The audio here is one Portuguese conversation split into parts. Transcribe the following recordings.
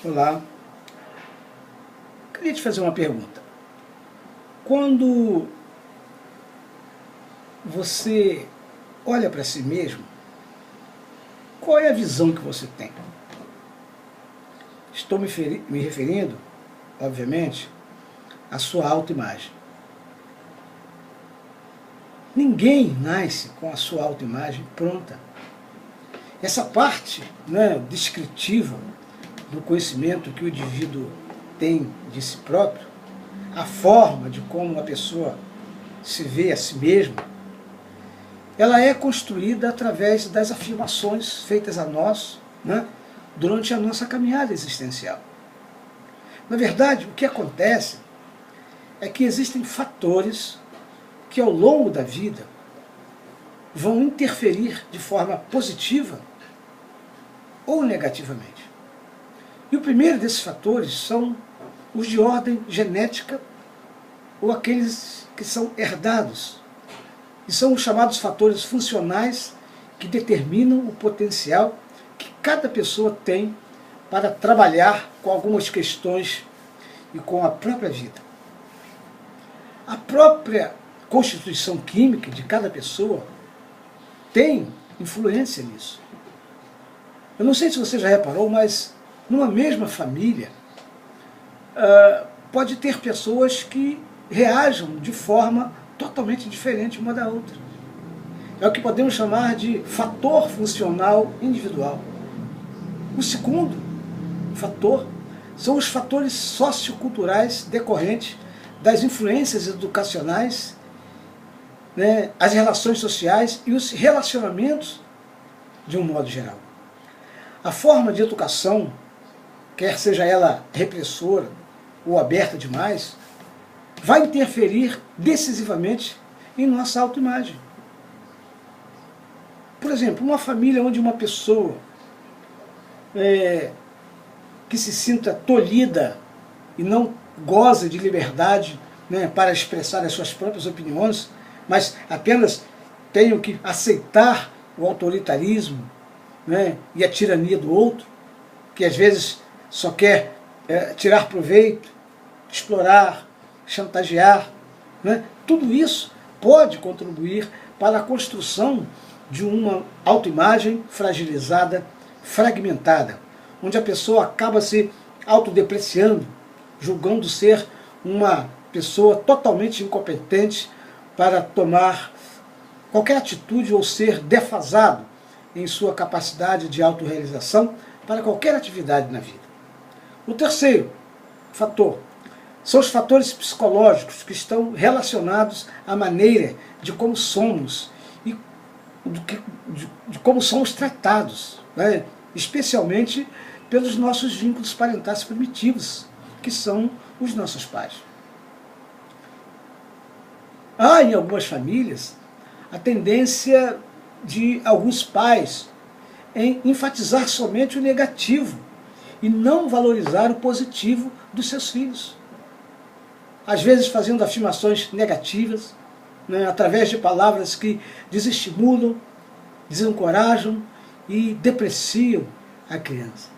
Olá, queria te fazer uma pergunta. Quando você olha para si mesmo, qual é a visão que você tem? Estou me referindo, obviamente, à sua autoimagem. Ninguém nasce com a sua autoimagem pronta. Essa parte, descritiva do conhecimento que o indivíduo tem de si próprio, a forma de como uma pessoa se vê a si mesma, ela é construída através das afirmações feitas a nós, durante a nossa caminhada existencial. Na verdade, o que acontece é que existem fatores que ao longo da vida vão interferir de forma positiva ou negativamente. E o primeiro desses fatores são os de ordem genética ou aqueles que são herdados. E são os chamados fatores funcionais que determinam o potencial que cada pessoa tem para trabalhar com algumas questões e com a própria vida. A própria constituição química de cada pessoa tem influência nisso. Eu não sei se você já reparou, mas numa mesma família pode ter pessoas que reajam de forma totalmente diferente uma da outra. É o que podemos chamar de fator funcional individual. O segundo fator são os fatores socioculturais decorrentes das influências educacionais, as relações sociais e os relacionamentos de um modo geral. A forma de educação, quer seja ela repressora ou aberta demais, vai interferir decisivamente em nossa autoimagem. Por exemplo, uma família onde uma pessoa que se sinta tolhida e não goza de liberdade para expressar as suas próprias opiniões, mas apenas tenham que aceitar o autoritarismo e a tirania do outro, que às vezes só quer tirar proveito, explorar, chantagear, tudo isso pode contribuir para a construção de uma autoimagem fragilizada, fragmentada, onde a pessoa acaba se autodepreciando, julgando ser uma pessoa totalmente incompetente para tomar qualquer atitude ou ser defasado em sua capacidade de autorrealização para qualquer atividade na vida. O terceiro fator são os fatores psicológicos que estão relacionados à maneira de como somos e de como somos tratados, especialmente pelos nossos vínculos parentais primitivos, que são os nossos pais. Há em algumas famílias a tendência de alguns pais em enfatizar somente o negativo e não valorizar o positivo dos seus filhos. Às vezes fazendo afirmações negativas, através de palavras que desestimulam, desencorajam e depreciam a criança.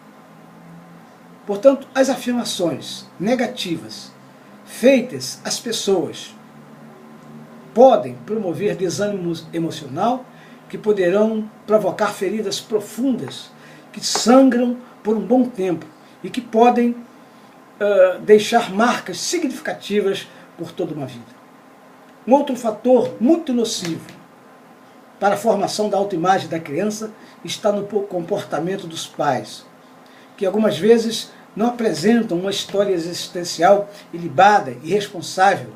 Portanto, as afirmações negativas feitas às pessoas podem promover desânimo emocional que poderão provocar feridas profundas que sangram por um bom tempo e que podem deixar marcas significativas por toda uma vida. Um outro fator muito nocivo para a formação da autoimagem da criança está no comportamento dos pais, que algumas vezes não apresentam uma história existencial ilibada e responsável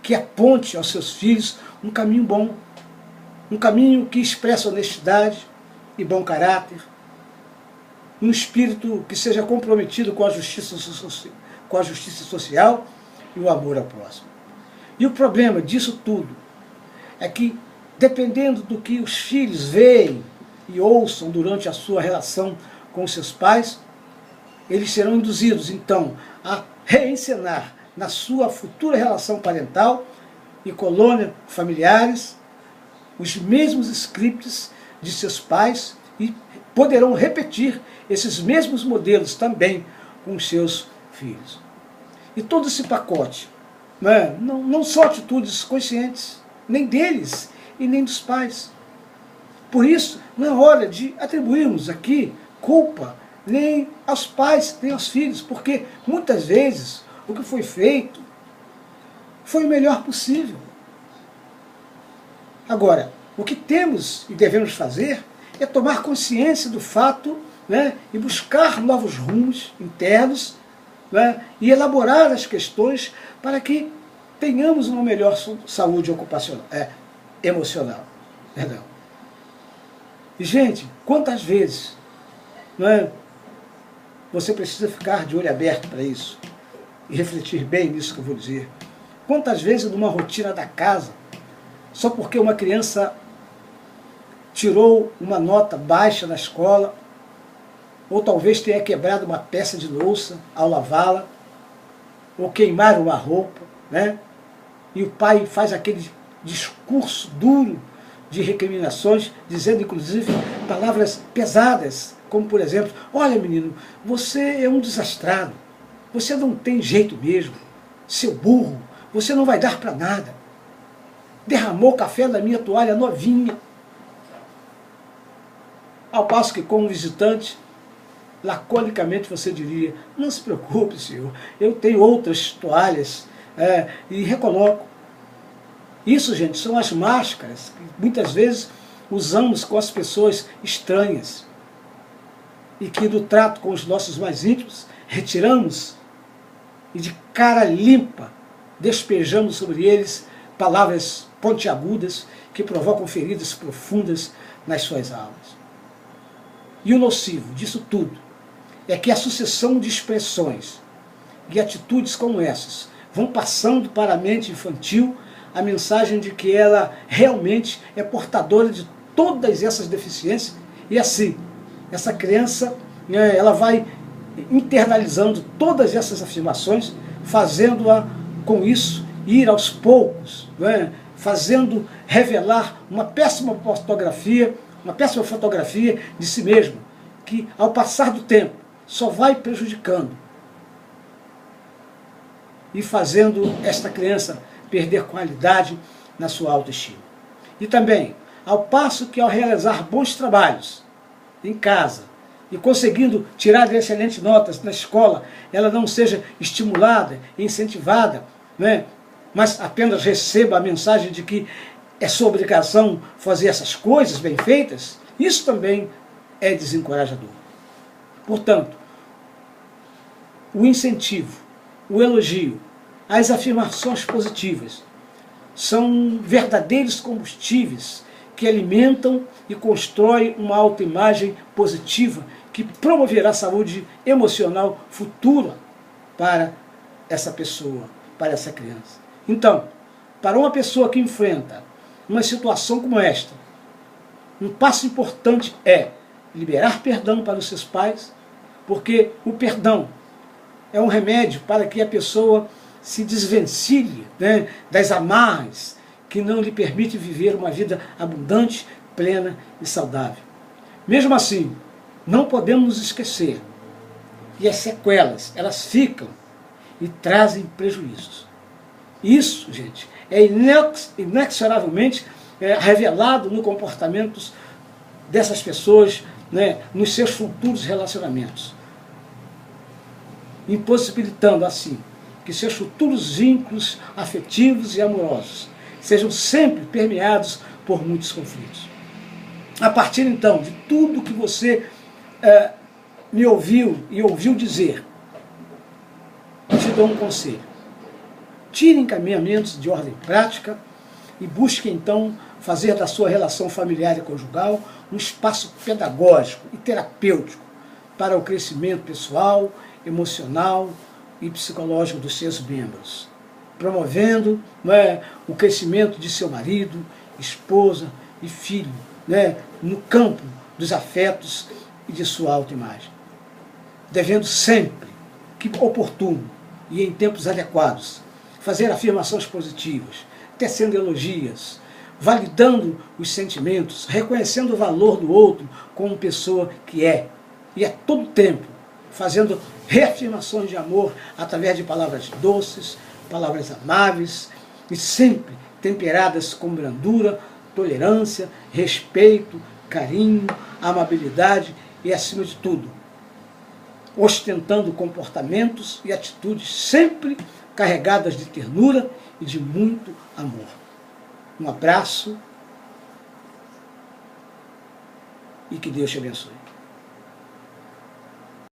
que aponte aos seus filhos um caminho bom, um caminho que expressa honestidade e bom caráter, um espírito que seja comprometido com a justiça social e o amor ao próximo. E o problema disso tudo é que, dependendo do que os filhos veem e ouçam durante a sua relação com os seus pais, eles serão induzidos, então, a reencenar na sua futura relação parental e colônia familiares os mesmos scripts de seus pais e poderão repetir esses mesmos modelos também com os seus filhos. E todo esse pacote, né, não são atitudes conscientes, nem deles e nem dos pais. Por isso, não é hora de atribuirmos aqui culpa nem aos pais, nem aos filhos, porque muitas vezes o que foi feito foi o melhor possível. Agora, o que temos e devemos fazer é tomar consciência do fato, né, e buscar novos rumos internos, né, e elaborar as questões para que tenhamos uma melhor saúde ocupacional, emocional. Perdão. E, gente, quantas vezes, né, você precisa ficar de olho aberto para isso e refletir bem nisso que eu vou dizer. Quantas vezes numa rotina da casa, só porque uma criança tirou uma nota baixa na escola, ou talvez tenha quebrado uma peça de louça ao lavá-la, ou queimar uma roupa, né? E o pai faz aquele discurso duro de recriminações, dizendo inclusive palavras pesadas, como por exemplo, olha menino, você é um desastrado, você não tem jeito mesmo, seu burro, você não vai dar para nada, derramou café na minha toalha novinha. Ao passo que como visitante, laconicamente você diria, não se preocupe senhor, eu tenho outras toalhas, e recoloco. Isso, gente, são as máscaras que muitas vezes usamos com as pessoas estranhas e que no trato com os nossos mais íntimos retiramos e de cara limpa despejamos sobre eles palavras pontiagudas que provocam feridas profundas nas suas almas. E o nocivo disso tudo é que a sucessão de expressões e atitudes como essas vão passando para a mente infantil a mensagem de que ela realmente é portadora de todas essas deficiências e assim, essa criança ela vai internalizando todas essas afirmações, fazendo-a com isso ir aos poucos, fazendo revelar uma péssima fotografia de si mesmo, que ao passar do tempo só vai prejudicando e fazendo esta criança perder qualidade na sua autoestima. E também, ao passo que ao realizar bons trabalhos em casa e conseguindo tirar excelentes notas na escola, ela não seja estimulada e incentivada, mas apenas receba a mensagem de que é sua obrigação fazer essas coisas bem feitas, isso também é desencorajador. Portanto, o incentivo, o elogio, as afirmações positivas são verdadeiros combustíveis que alimentam e constroem uma autoimagem positiva que promoverá saúde emocional futura para essa pessoa, para essa criança. Então, para uma pessoa que enfrenta uma situação como esta, um passo importante é liberar perdão para os seus pais, porque o perdão é um remédio para que a pessoa se desvencilhe das amarras que não lhe permite viver uma vida abundante, plena e saudável. Mesmo assim, não podemos nos esquecer que as sequelas, elas ficam e trazem prejuízos. Isso, gente, é inexoravelmente revelado no comportamento dessas pessoas, nos seus futuros relacionamentos, impossibilitando assim que seus futuros vínculos afetivos e amorosos sejam sempre permeados por muitos conflitos. A partir então de tudo que você me ouviu e ouviu dizer, eu te dou um conselho. Tire encaminhamentos de ordem prática e busque então fazer da sua relação familiar e conjugal um espaço pedagógico e terapêutico para o crescimento pessoal, emocional e psicológico dos seus membros, promovendo o crescimento de seu marido, esposa e filho, no campo dos afetos e de sua autoimagem. Devendo sempre, que oportuno e em tempos adequados, fazer afirmações positivas, tecendo elogios, validando os sentimentos, reconhecendo o valor do outro como pessoa que é, e a todo tempo fazendo reafirmações de amor através de palavras doces, palavras amáveis e sempre temperadas com brandura, tolerância, respeito, carinho, amabilidade e, acima de tudo, ostentando comportamentos e atitudes sempre carregadas de ternura e de muito amor. Um abraço e que Deus te abençoe.